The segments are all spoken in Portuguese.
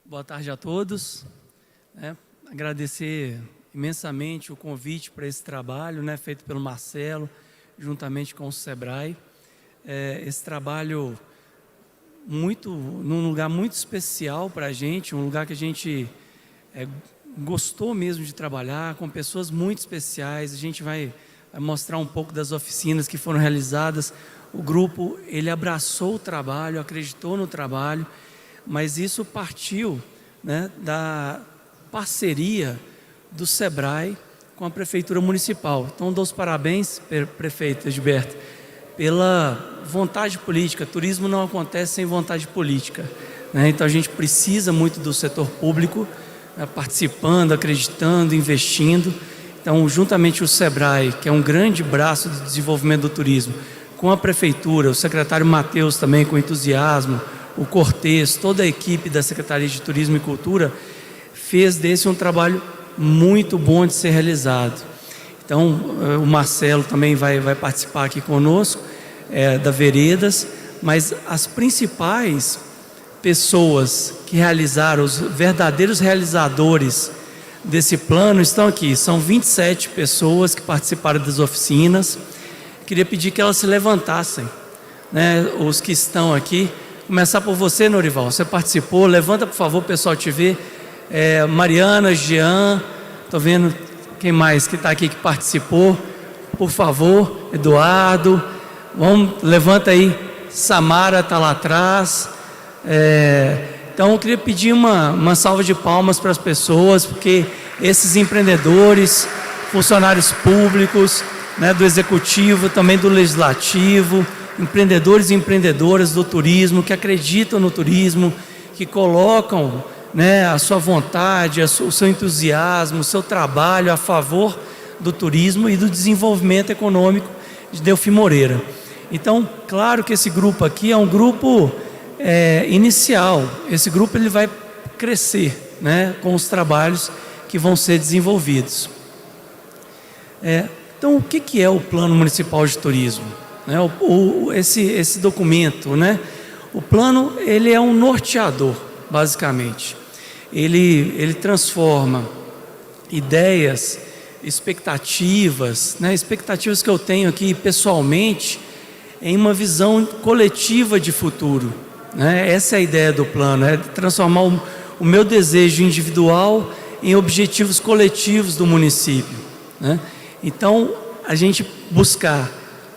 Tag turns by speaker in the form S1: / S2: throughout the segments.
S1: Boa tarde a todos. Agradecer imensamente o convite para esse trabalho, feito pelo Marcelo, juntamente com o Sebrae. Esse trabalho num lugar muito especial para a gente, um lugar que a gente gostou mesmo de trabalhar, com pessoas muito especiais. A gente vai mostrar um pouco das oficinas que foram realizadas. O grupo, ele abraçou o trabalho, acreditou no trabalho, mas isso partiu da parceria do Sebrae com a Prefeitura Municipal. Então, dou os parabéns, prefeito Gilberto, pela vontade política. Turismo não acontece sem vontade política, Então, a gente precisa muito do setor público, participando, acreditando, investindo. Então, juntamente o Sebrae, que é um grande braço de desenvolvimento do turismo, com a Prefeitura, o secretário Matheus também com entusiasmo, o Cortez, toda a equipe da Secretaria de Turismo e Cultura, fez desse um trabalho muito bom de ser realizado. Então, o Marcelo também vai participar aqui conosco, da Veredas, mas as principais pessoas que realizaram, os verdadeiros realizadores desse plano estão aqui. São 27 pessoas que participaram das oficinas. Queria pedir que elas se levantassem, os que estão aqui. Começar por você, Norival, você participou, levanta por favor, o pessoal te ver. Mariana, Jean, estou vendo quem mais que está aqui que participou, por favor, Eduardo, levanta aí, Samara está lá atrás. Então eu queria pedir uma salva de palmas para as pessoas, porque esses empreendedores, funcionários públicos, do executivo, também do legislativo, empreendedores e empreendedoras do turismo, que acreditam no turismo, que colocam a sua vontade, o seu entusiasmo, o seu trabalho a favor do turismo e do desenvolvimento econômico de Delfim Moreira. Então, claro que esse grupo aqui é um grupo inicial. Esse grupo ele vai crescer com os trabalhos que vão ser desenvolvidos. Então, o que é o Plano Municipal de Turismo? Esse documento, o plano, ele é um norteador, basicamente. Ele transforma ideias, expectativas, expectativas que eu tenho aqui pessoalmente, em uma visão coletiva de futuro. Essa é a ideia do plano, transformar o meu desejo individual em objetivos coletivos do município. Então, a gente buscar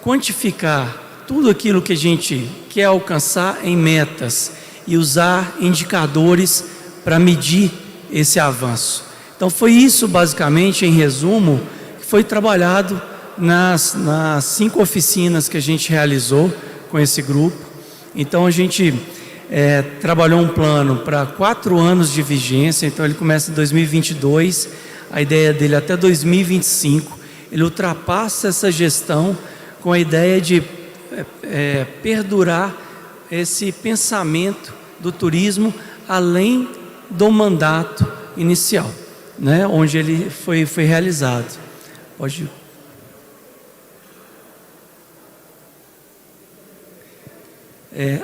S1: quantificar tudo aquilo que a gente quer alcançar em metas e usar indicadores para medir esse avanço. Então, foi isso, basicamente, em resumo, que foi trabalhado nas 5 oficinas que a gente realizou com esse grupo. Então, a gente trabalhou um plano para 4 anos de vigência. Então, ele começa em 2022, a ideia dele até 2025. Ele ultrapassa essa gestão com a ideia de perdurar esse pensamento do turismo além do mandato inicial, onde ele foi realizado. Pode.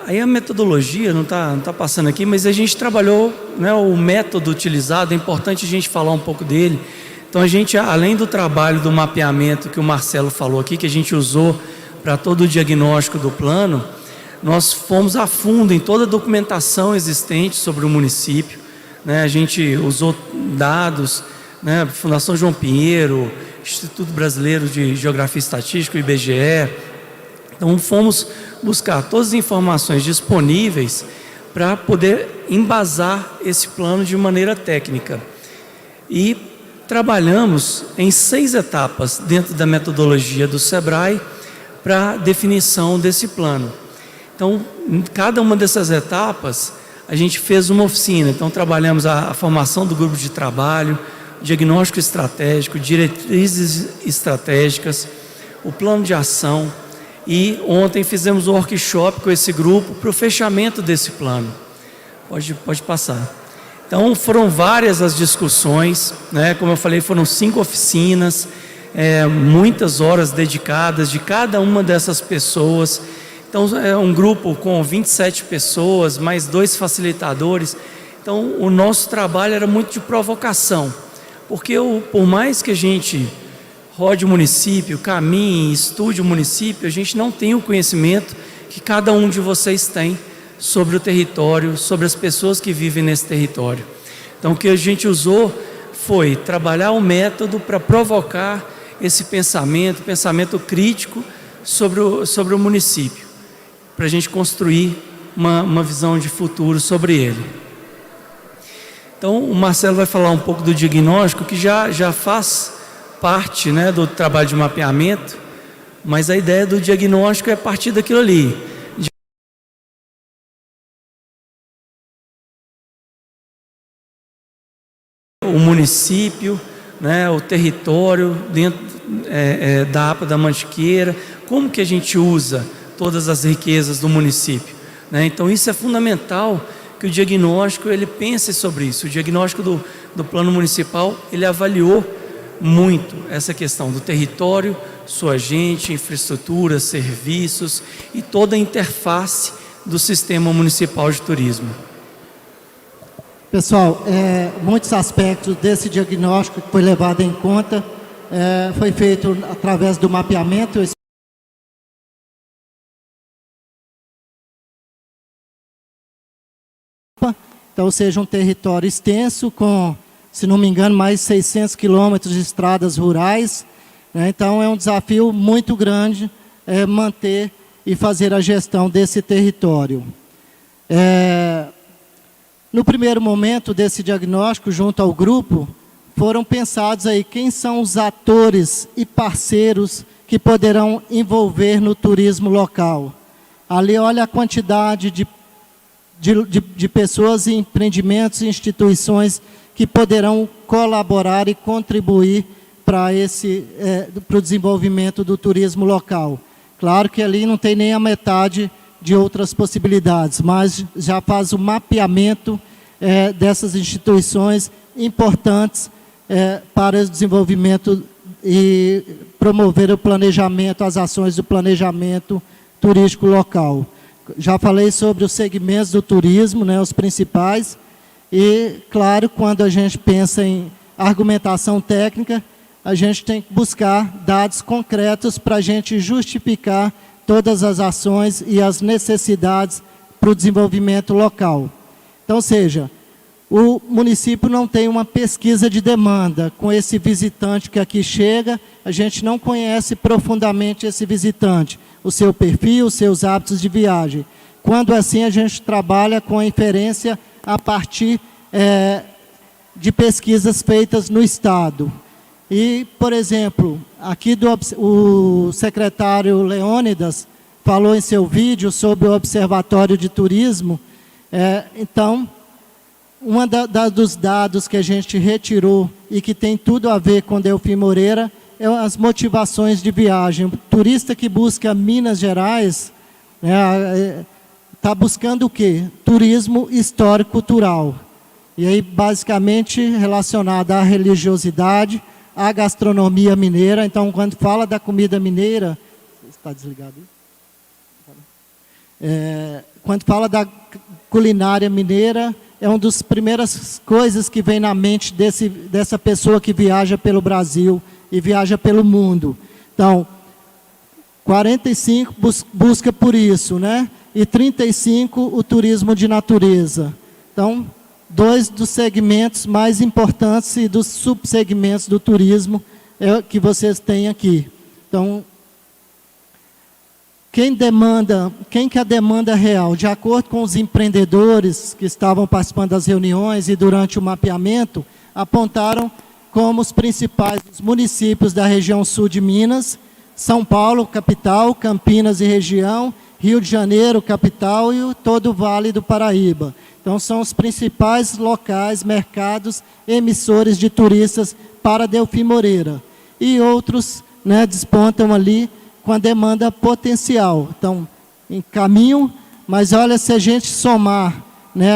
S1: Aí a metodologia não tá passando aqui, mas a gente trabalhou, o método utilizado, é importante a gente falar um pouco dele. Então, a gente, além do trabalho do mapeamento que o Marcelo falou aqui, que a gente usou para todo o diagnóstico do plano, nós fomos a fundo em toda a documentação existente sobre o município. A gente usou dados, Fundação João Pinheiro, Instituto Brasileiro de Geografia e Estatística, o IBGE. Então, fomos buscar todas as informações disponíveis para poder embasar esse plano de maneira técnica. E trabalhamos em 6 etapas dentro da metodologia do Sebrae para definição desse plano. Então, em cada uma dessas etapas, a gente fez uma oficina. Então, trabalhamos a formação do grupo de trabalho, diagnóstico estratégico, diretrizes estratégicas, o plano de ação. E ontem fizemos um workshop com esse grupo para o fechamento desse plano. Pode passar. Então, foram várias as discussões, como eu falei, foram 5 oficinas, muitas horas dedicadas de cada uma dessas pessoas. Então, é um grupo com 27 pessoas, mais 2 facilitadores. Então, o nosso trabalho era muito de provocação, porque por mais que a gente rode o município, caminhe, estude o município, a gente não tem o conhecimento que cada um de vocês tem sobre o território, sobre as pessoas que vivem nesse território. Então, o que a gente usou foi trabalhar o método para provocar esse pensamento crítico sobre o município, para a gente construir uma visão de futuro sobre ele. Então, o Marcelo vai falar um pouco do diagnóstico, que já faz parte, né, do trabalho de mapeamento, mas a ideia do diagnóstico é a partir daquilo ali. O município, né, o território dentro da APA da Mantiqueira, como que a gente usa todas as riquezas do município, né? Então isso é fundamental, que o diagnóstico ele pense sobre isso. O diagnóstico do plano municipal, ele avaliou muito essa questão do território, sua gente, infraestrutura, serviços e toda a interface do sistema municipal de turismo.
S2: Pessoal, muitos aspectos desse diagnóstico que foi levado em conta, foi feito através do mapeamento. Então, ou seja, um território extenso com, se não me engano, mais de 600 quilômetros de estradas rurais, né? Então, é um desafio muito grande manter e fazer a gestão desse território. No primeiro momento desse diagnóstico, junto ao grupo, foram pensados aí quem são os atores e parceiros que poderão envolver no turismo local. Ali, olha a quantidade de pessoas e empreendimentos e instituições que poderão colaborar e contribuir para o desenvolvimento do turismo local. Claro que ali não tem nem a metade de outras possibilidades, mas já faz o mapeamento dessas instituições importantes para o desenvolvimento e promover o planejamento, as ações do planejamento turístico local. Já falei sobre os segmentos do turismo, né, os principais, e, claro, quando a gente pensa em argumentação técnica, a gente tem que buscar dados concretos para a gente justificar todas as ações e as necessidades para o desenvolvimento local. Então, ou seja, o município não tem uma pesquisa de demanda. Com esse visitante que aqui chega, a gente não conhece profundamente esse visitante, o seu perfil, os seus hábitos de viagem. Quando assim, a gente trabalha com a inferência a partir de pesquisas feitas no Estado. E, por exemplo, aqui o secretário Leônidas falou em seu vídeo sobre o Observatório de Turismo. Então, dos dados que a gente retirou e que tem tudo a ver com Delfim Moreira é as motivações de viagem. O turista que busca Minas Gerais está buscando o quê? Turismo histórico-cultural. E aí, basicamente, relacionado à religiosidade, à gastronomia mineira. Então, quando fala da comida mineira... Está desligado aí? Quando fala da culinária mineira, é uma das primeiras coisas que vem na mente dessa pessoa que viaja pelo Brasil e viaja pelo mundo. Então, 45 busca por isso, né? E 35 o turismo de natureza. Então, dois dos segmentos mais importantes e dos subsegmentos do turismo que vocês têm aqui. Então, quem que a demanda real? De acordo com os empreendedores que estavam participando das reuniões e durante o mapeamento, apontaram como os principais municípios da região sul de Minas, São Paulo, capital, Campinas e região, Rio de Janeiro, capital e todo o Vale do Paraíba. Então, são os principais locais, mercados, emissores de turistas para Delfim Moreira. E outros, né, despontam ali com a demanda potencial. Então, em caminho, mas olha, se a gente somar, né,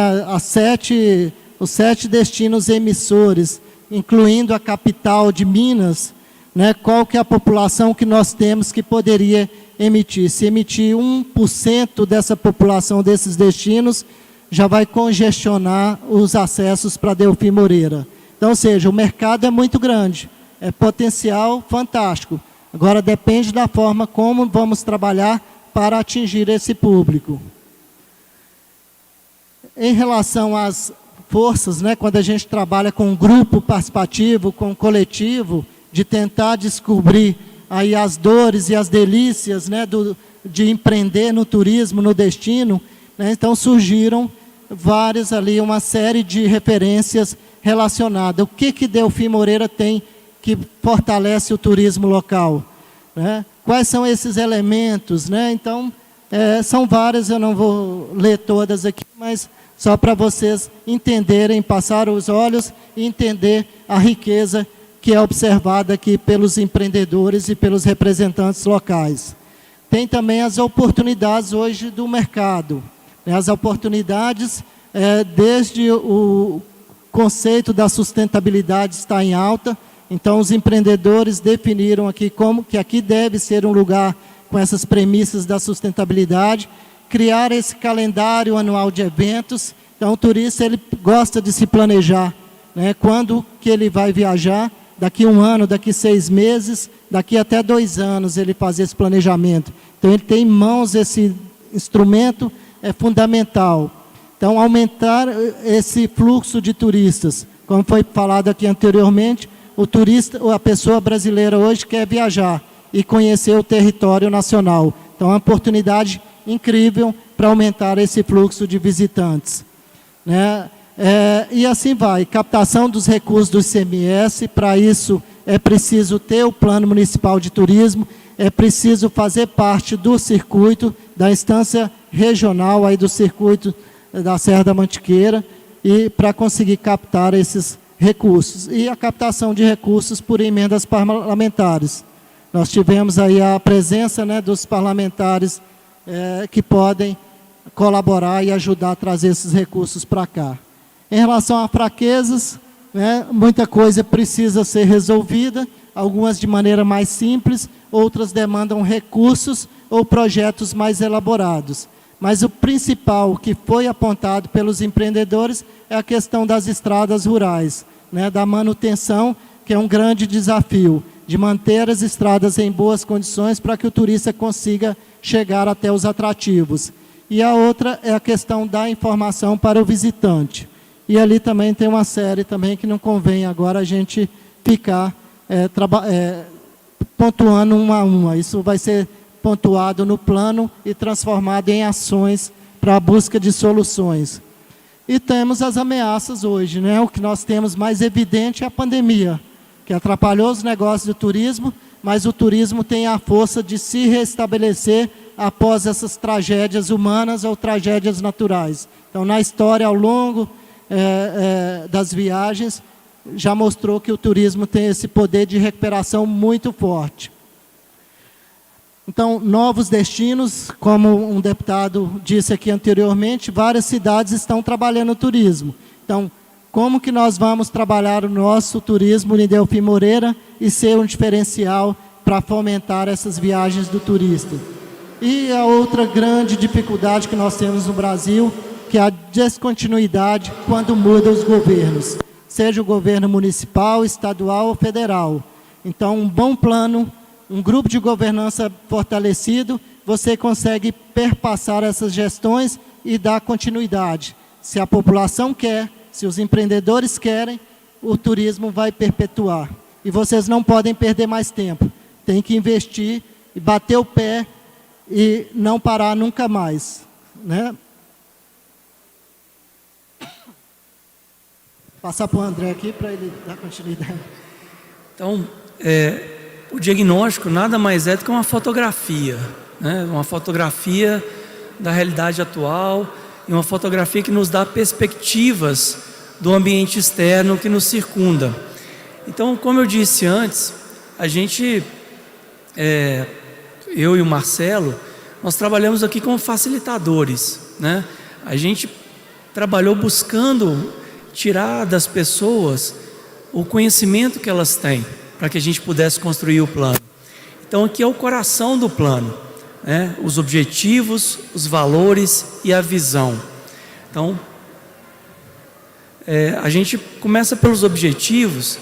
S2: os 7 destinos emissores, incluindo a capital de Minas, né, qual que é a população que nós temos que poderia emitir? Se emitir 1% dessa população desses destinos, já vai congestionar os acessos para Delfim Moreira. Então, ou seja, o mercado é muito grande, é potencial fantástico. Agora depende da forma como vamos trabalhar para atingir esse público. Em relação às forças, né, quando a gente trabalha com um grupo participativo, com um coletivo, de tentar descobrir aí as dores e as delícias, né, de empreender no turismo, no destino, né, então surgiram várias ali, uma série de referências relacionadas. O que Delfim Moreira tem que fortalece o turismo local, né? Quais são esses elementos, né? Então, são várias, eu não vou ler todas aqui, mas só para vocês entenderem, passar os olhos e entender a riqueza que é observada aqui pelos empreendedores e pelos representantes locais. Tem também as oportunidades hoje do mercado, né? As oportunidades, desde o conceito da sustentabilidade está em alta. Então, os empreendedores definiram aqui como que aqui deve ser um lugar com essas premissas da sustentabilidade, criar esse calendário anual de eventos. Então, o turista ele gosta de se planejar, né? Quando que ele vai viajar, daqui 1 ano, daqui 6 meses, daqui até 2 anos ele fazer esse planejamento. Então, ele tem em mãos esse instrumento, é fundamental. Então, aumentar esse fluxo de turistas, como foi falado aqui anteriormente, o turista, a pessoa brasileira hoje quer viajar e conhecer o território nacional. Então, é uma oportunidade incrível para aumentar esse fluxo de visitantes, né? E assim vai, captação dos recursos do ICMS, para isso é preciso ter o Plano Municipal de Turismo, é preciso fazer parte do circuito, da instância regional, aí do circuito da Serra da Mantiqueira, e para conseguir captar esses recursos. E a captação de recursos por emendas parlamentares. Nós tivemos aí a presença, né, dos parlamentares que podem colaborar e ajudar a trazer esses recursos para cá. Em relação a fraquezas, né, muita coisa precisa ser resolvida, algumas de maneira mais simples, outras demandam recursos ou projetos mais elaborados. Mas o principal que foi apontado pelos empreendedores é a questão das estradas rurais, né, da manutenção, que é um grande desafio, de manter as estradas em boas condições para que o turista consiga chegar até os atrativos. E a outra é a questão da informação para o visitante. E ali também tem uma série também que não convém agora a gente ficar pontuando uma a uma. Isso vai ser pontuado no plano e transformado em ações para a busca de soluções. E temos as ameaças hoje, né? O que nós temos mais evidente é a pandemia, que atrapalhou os negócios do turismo, mas o turismo tem a força de se restabelecer após essas tragédias humanas ou tragédias naturais. Então, na história, ao longo das viagens, já mostrou que o turismo tem esse poder de recuperação muito forte. Então, novos destinos, como um deputado disse aqui anteriormente, várias cidades estão trabalhando no turismo. Então, como que nós vamos trabalhar o nosso turismo em Delfim Moreira e ser um diferencial para fomentar essas viagens do turista? E a outra grande dificuldade que nós temos no Brasil, que é a descontinuidade quando mudam os governos, seja o governo municipal, estadual ou federal. Então, um bom plano, um grupo de governança fortalecido, você consegue perpassar essas gestões e dar continuidade. Se a população quer, se os empreendedores querem, o turismo vai perpetuar. E vocês não podem perder mais tempo. Tem que investir e bater o pé e não parar nunca mais, né? Passar para o André aqui para ele dar continuidade.
S1: Então, o diagnóstico nada mais é do que uma fotografia, né? Uma fotografia da realidade atual e uma fotografia que nos dá perspectivas do ambiente externo que nos circunda. Então, como eu disse antes, a gente, eu e o Marcelo, nós trabalhamos aqui como facilitadores, né? A gente trabalhou buscando tirar das pessoas o conhecimento que elas têm, para que a gente pudesse construir o plano. Então, aqui é o coração do plano, né? Os objetivos, os valores e a visão. Então, a gente começa pelos objetivos.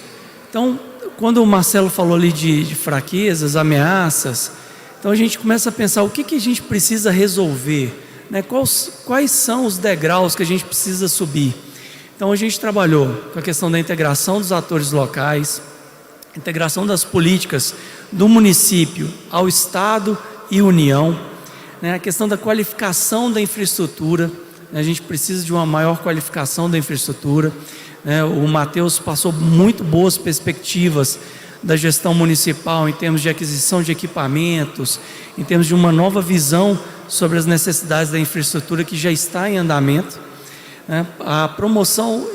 S1: Então, quando o Marcelo falou ali de fraquezas, ameaças, então a gente começa a pensar o que a gente precisa resolver, né? Quais são os degraus que a gente precisa subir. Então a gente trabalhou com a questão da integração dos atores locais, integração das políticas do município ao Estado e União, né? A questão da qualificação da infraestrutura, né? A gente precisa de uma maior qualificação da infraestrutura, né? O Matheus passou muito boas perspectivas da gestão municipal em termos de aquisição de equipamentos, em termos de uma nova visão sobre as necessidades da infraestrutura que já está em andamento, né? A promoção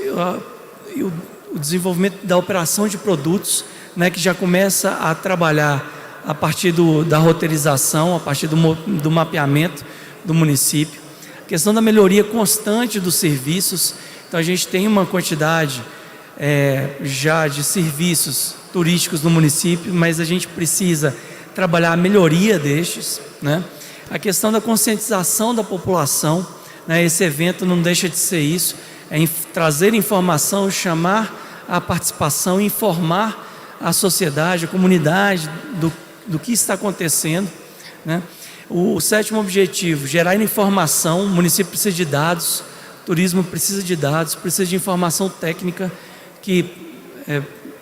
S1: e o desenvolvimento da operação de produtos, né, que já começa a trabalhar a partir da roteirização, a partir do mapeamento do município. A questão da melhoria constante dos serviços. Então a gente tem uma quantidade já de serviços turísticos no município, mas a gente precisa trabalhar a melhoria destes, né? A questão da conscientização da população, né? Esse evento não deixa de ser isso, trazer informação, chamar a participação, informar a sociedade, a comunidade do que está acontecendo, né? O sétimo objetivo, gerar informação. O município precisa de dados, o turismo precisa de dados, precisa de informação técnica que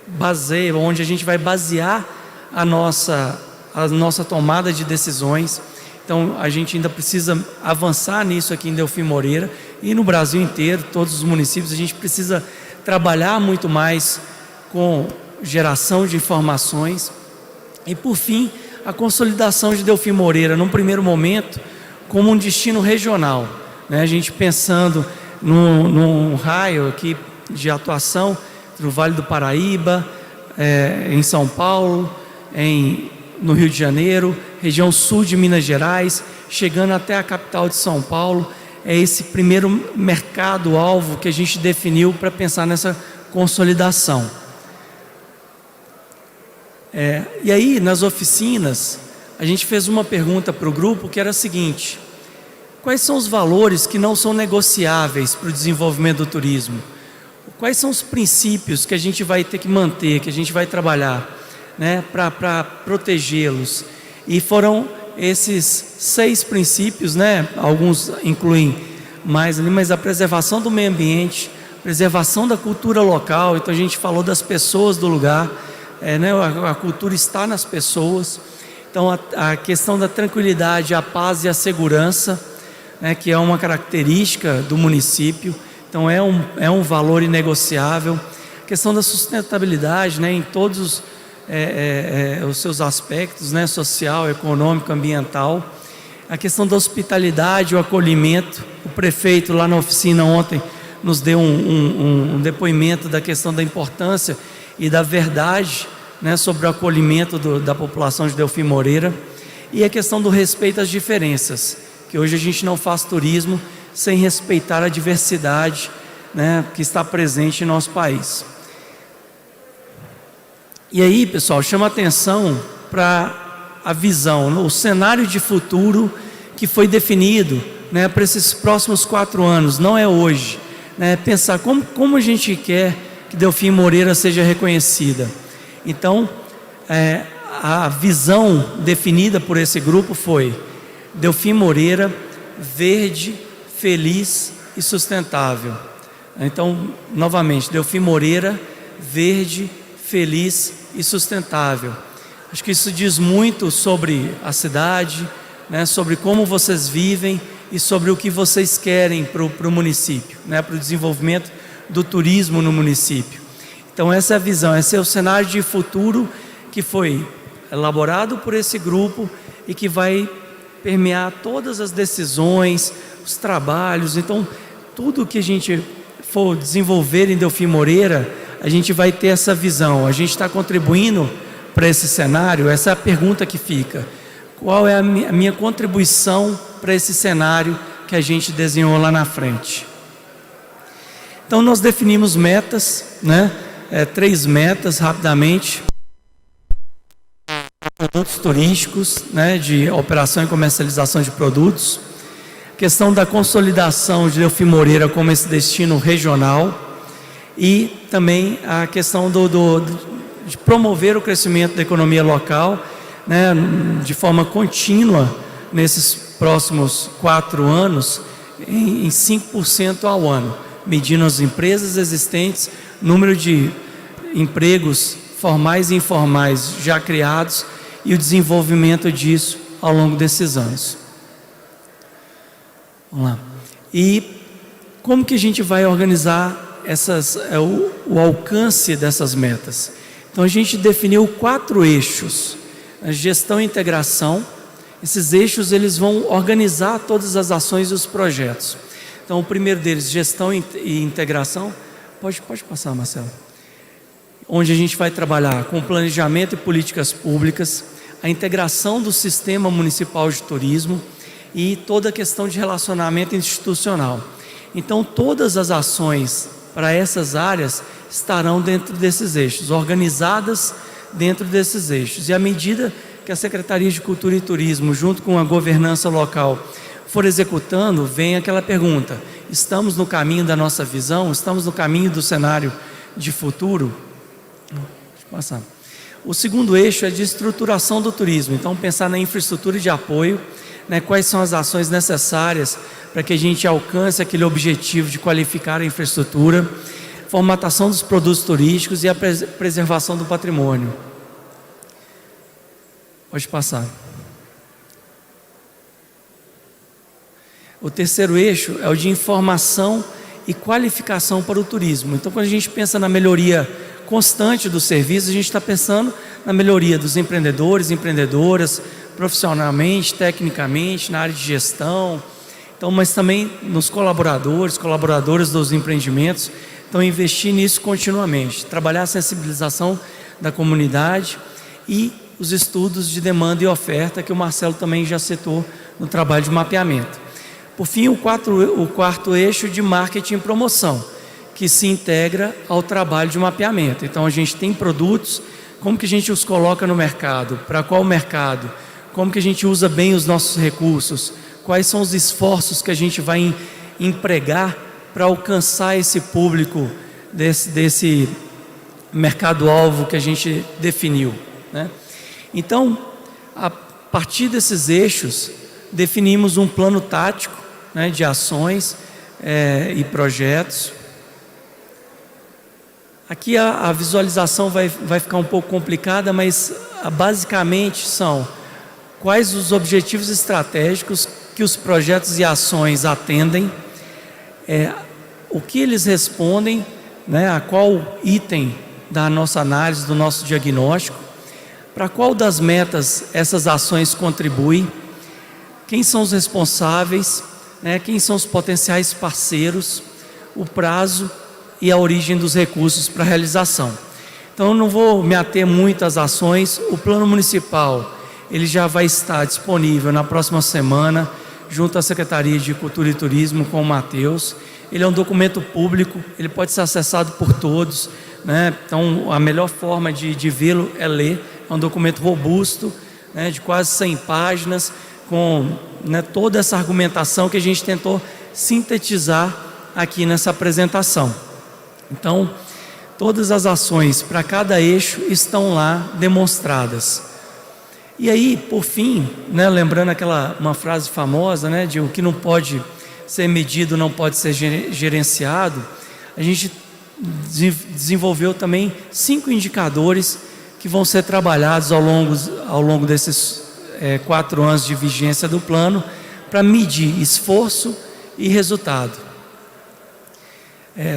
S1: baseia, onde a gente vai basear a nossa tomada de decisões. Então a gente ainda precisa avançar nisso aqui em Delfim Moreira e no Brasil inteiro, todos os municípios. A gente precisa trabalhar muito mais com geração de informações. E por fim, a consolidação de Delfim Moreira, num primeiro momento, como um destino regional, né? A gente pensando num raio aqui de atuação no Vale do Paraíba, em São Paulo, no Rio de Janeiro, região sul de Minas Gerais, chegando até a capital de São Paulo. É esse primeiro mercado-alvo que a gente definiu para pensar nessa consolidação. E aí, nas oficinas, a gente fez uma pergunta para o grupo que era a seguinte: quais são os valores que não são negociáveis para o desenvolvimento do turismo? Quais são os princípios que a gente vai ter que manter, que a gente vai trabalhar, né, para protegê-los? E foram esses 6 princípios, né? Alguns incluem mais ali, mas a preservação do meio ambiente, preservação da cultura local. Então a gente falou das pessoas do lugar, né? A cultura está nas pessoas. Então a questão da tranquilidade, a paz e a segurança, né, que é uma característica do município. Então é um valor inegociável. A questão da sustentabilidade, né, em todos os seus aspectos, né, social, econômico, ambiental. A questão da hospitalidade, o acolhimento. O prefeito lá na oficina ontem nos deu um depoimento da questão da importância e da verdade, né, sobre o acolhimento da população de Delfim Moreira. E a questão do respeito às diferenças, que hoje a gente não faz turismo sem respeitar a diversidade, né, que está presente em nosso país. E aí, pessoal, chama atenção para a visão, o cenário de futuro que foi definido, né, para esses próximos 4 anos, não é hoje, né, pensar como a gente quer que Delfim Moreira seja reconhecida. Então, a visão definida por esse grupo foi Delfim Moreira verde, feliz e sustentável. Então, novamente, Delfim Moreira verde, feliz e sustentável. Acho que isso diz muito sobre a cidade, né, sobre como vocês vivem e sobre o que vocês querem para o município, né, para o desenvolvimento do turismo no município. Então essa é a visão, esse é o cenário de futuro que foi elaborado por esse grupo e que vai permear todas as decisões, os trabalhos. Então tudo que a gente for desenvolver em Delfim Moreira, a gente vai ter essa visão. A gente está contribuindo para esse cenário? Essa é a pergunta que fica. Qual é a minha contribuição para esse cenário que a gente desenhou lá na frente? Então nós definimos metas, né? 3 metas rapidamente. Produtos turísticos, né? De operação e comercialização de produtos. questão da consolidação de Delfim Moreira como esse destino regional e também a questão de promover o crescimento da economia local, né, de forma contínua nesses próximos 4 anos, em 5% ao ano, medindo as empresas existentes, número de empregos formais e informais já criados e o desenvolvimento disso ao longo desses anos. Vamos lá. E como que a gente vai organizar o alcance dessas metas? Então a gente definiu 4 eixos: a gestão e integração. Esses eixos eles vão organizar todas as ações e os projetos. Então o primeiro deles, gestão e integração. Pode passar, Marcelo. Onde a gente vai trabalhar com planejamento e políticas públicas, a integração do sistema municipal de turismo e toda a questão de relacionamento institucional. Então todas as ações para essas áreas estarão dentro desses eixos, organizadas dentro desses eixos. E à medida que a Secretaria de Cultura e Turismo, junto com a governança local, for executando, vem aquela pergunta: estamos no caminho da nossa visão? Estamos no caminho do cenário de futuro? Deixa eu passar. O segundo eixo é de estruturação do turismo. Então, pensar na infraestrutura de apoio, né, quais são as ações necessárias para que a gente alcance aquele objetivo de qualificar a infraestrutura, formatação dos produtos turísticos e a preservação do patrimônio. Pode passar. O terceiro eixo é o de informação e qualificação para o turismo. Então, quando a gente pensa na melhoria constante do serviço, a gente está pensando na melhoria dos empreendedores, empreendedoras, profissionalmente, tecnicamente, na área de gestão. Então, mas também nos colaboradores dos empreendimentos. Então, investir nisso continuamente, trabalhar a sensibilização da comunidade e os estudos de demanda e oferta, que o Marcelo também já citou no trabalho de mapeamento. Por fim, o quarto eixo de marketing e promoção, que se integra ao trabalho de mapeamento. Então, a gente tem produtos, como que a gente os coloca no mercado, para qual mercado, como que a gente usa bem os nossos recursos, quais são os esforços que a gente vai empregar para alcançar esse público desse mercado-alvo que a gente definiu, né? Então, a partir desses eixos, definimos um plano tático, né, de ações e projetos. Aqui a visualização vai ficar um pouco complicada, mas basicamente são quais os objetivos estratégicos que os projetos e ações atendem, o que eles respondem, né, a qual item da nossa análise, do nosso diagnóstico, para qual das metas essas ações contribuem, quem são os responsáveis, né, quem são os potenciais parceiros, o prazo e a origem dos recursos para a realização. Então, eu não vou me ater muito às ações. O plano municipal, ele já vai estar disponível na próxima semana, junto à Secretaria de Cultura e Turismo, com o Matheus. Ele é um documento público, ele pode ser acessado por todos, né? Então, a melhor forma de vê-lo é ler. É um documento robusto, né, de quase 100 páginas, com, né, toda essa argumentação que a gente tentou sintetizar aqui nessa apresentação. Então, todas as ações para cada eixo estão lá demonstradas. E aí, por fim, né, lembrando uma frase famosa, né, de o que não pode ser medido não pode ser gerenciado, a gente desenvolveu também 5 indicadores que vão ser trabalhados ao longo desses 4 anos de vigência do plano, para medir esforço e resultado.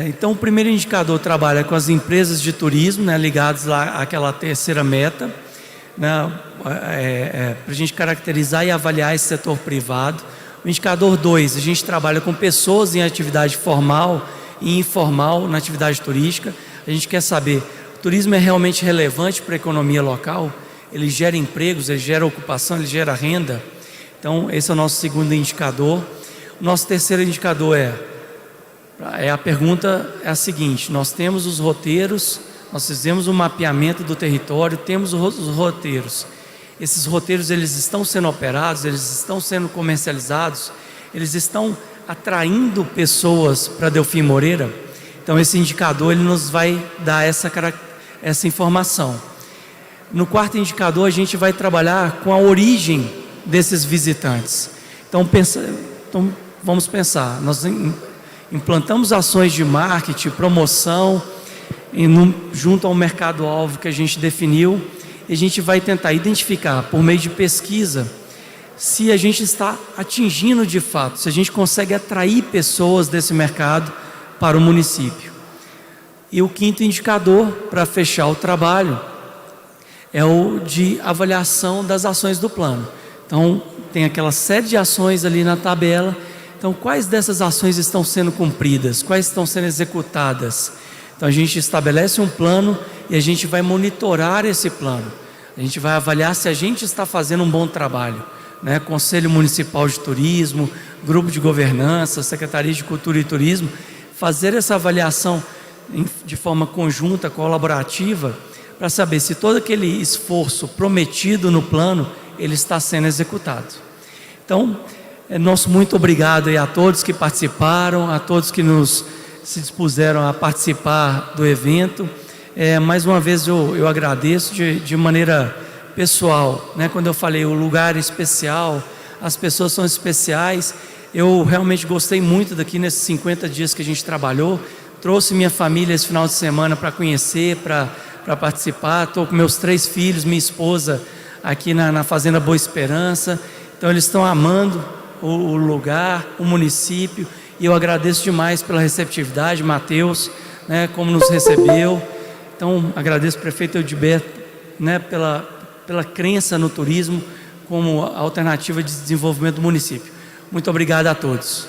S1: Então, o primeiro indicador trabalha com as empresas de turismo, né, ligadas lá àquela terceira meta, né, para a gente caracterizar e avaliar esse setor privado. O indicador 2, a gente trabalha com pessoas em atividade formal e informal na atividade turística. A gente quer saber: o turismo é realmente relevante para a economia local? Ele gera empregos, ele gera ocupação, ele gera renda? Então, esse é o nosso segundo indicador. O nosso terceiro indicador a pergunta é a seguinte: nós temos os roteiros, nós fizemos um mapeamento do território, temos os roteiros. Esses roteiros, eles estão sendo operados, eles estão sendo comercializados, eles estão atraindo pessoas para Delfim Moreira. Então esse indicador ele nos vai dar essa informação. No quarto indicador a gente vai trabalhar com a origem desses visitantes. Então vamos pensar, nós implantamos ações de marketing, promoção, junto ao mercado-alvo que a gente definiu, e a gente vai tentar identificar, por meio de pesquisa, se a gente está atingindo de fato, se a gente consegue atrair pessoas desse mercado para o município. E o quinto indicador, para fechar o trabalho, é o de avaliação das ações do plano. Então, tem aquela série de ações ali na tabela. Então, quais dessas ações estão sendo cumpridas? Quais estão sendo executadas? Então, a gente estabelece um plano e a gente vai monitorar esse plano. A gente vai avaliar se a gente está fazendo um bom trabalho, né? Conselho Municipal de Turismo, Grupo de Governança, Secretaria de Cultura e Turismo, fazer essa avaliação de forma conjunta, colaborativa, para saber se todo aquele esforço prometido no plano, ele está sendo executado. Então, nosso muito obrigado aí a todos que participaram, a todos que se dispuseram a participar do evento. Mais uma vez eu agradeço de maneira pessoal, né? Quando eu falei o lugar especial, as pessoas são especiais, eu realmente gostei muito daqui nesses 50 dias que a gente trabalhou, trouxe minha família esse final de semana para conhecer, para participar, estou com meus 3 filhos, minha esposa aqui na Fazenda Boa Esperança, então eles estão amando o lugar, o município, e eu agradeço demais pela receptividade, Matheus, né, como nos recebeu. Então agradeço ao prefeito Eudilberto, né, pela crença no turismo como alternativa de desenvolvimento do município. Muito obrigado a todos.